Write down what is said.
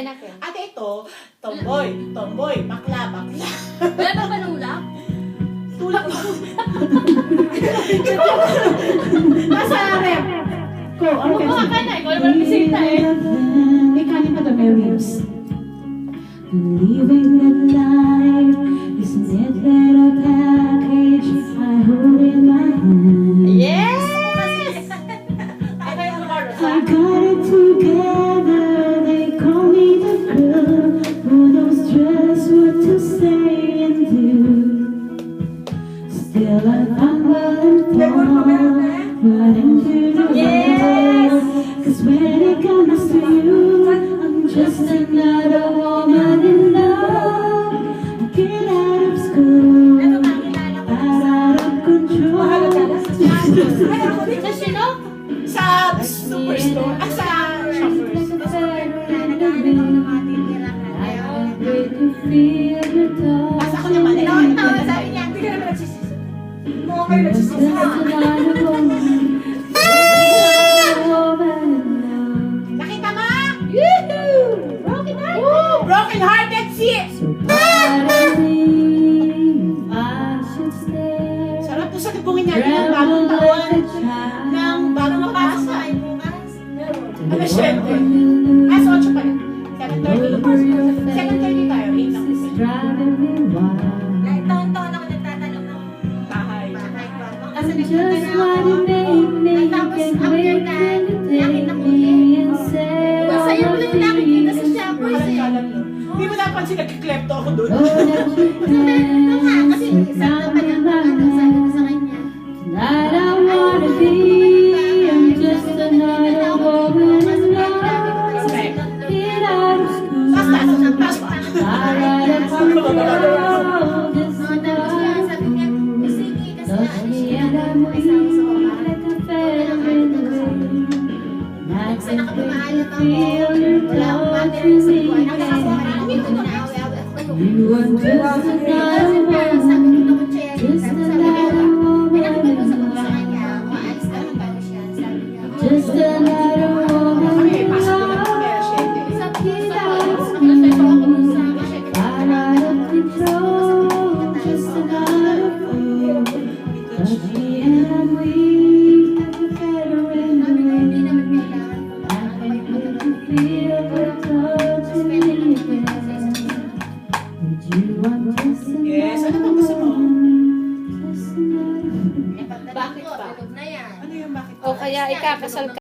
akin. Ate ito, tomboy, tomboy, bakla, bakla. Wala ba panulak? Tulak mo. Nasa rep. Ko, ano Kumuha kasi? ka na, ikaw naman bisita eh. May kanin pa to, may ribs. Believing that life is a neat little package I hold in my hand. Yes! I got it together, they call me the girl who knows just what to say and do. Still I fumble and fall right into the Yes! Cause when it comes to you, I'm just another woman in love. I get out of school, out of control. Sa sino? Sa superstore. Sa shoppers. Basta ako naman. Sabi niya, hindi ka naman nagsisisi. Mo kayo nagsisisi. Nakita mo? Broken heart. Woo! Broken hearted sis! Sarap po sa tubungin natin ng bagong taon. Ng bagong mapasa. Ano syempre? As 8 pa na. 7:30. 7:30 tayo. 8 lang. Taon-taon ako nagtatanong ng Bahay. bahay ko. Kasi nagpunta na ako. Tapos after that, nakita ko ulit. Basta yun mo lang nakikita sa shoppers Parang eh. kalam yun. Hindi mo napansin nagkiklepto ako doon. Ito nga, kasi sakto pa lang ano, sabi ko sa kanya. Tonight I wanna be, I'm just another woman in love. Get out of school, Taas, taas, taas pa. out of control. Just Mga tanong siya, sabi niya, sige, kasi touch ano me siya, and I'm may sabi sa weak baba. like a feather in the wind. I Kasi can nakapamaalam ako, feel your wala akong touch battery sa buwan. in Nakakakuha me. na ako, naawi ako. You are just another Parang sabi woman, ko na ko siya, just sabi ko, another may woman nakipag-usap in ako sa kanya, love. maalis na lang tayo siya. Sabi niya, Just another woman Kami, in pasok ko na love. kami alas 7. sabi ko sa nakita ako dun sa Out of control, just another fool. Touch me and I'm weak like a feather in the hindi wind. naman kailangan I can feel your touch in me again. Would you want just Yes, ano another bang gusto mo? woman? Just another Bakit pa? Na yan. Ano yung bakit? O kaya ikakasal ka.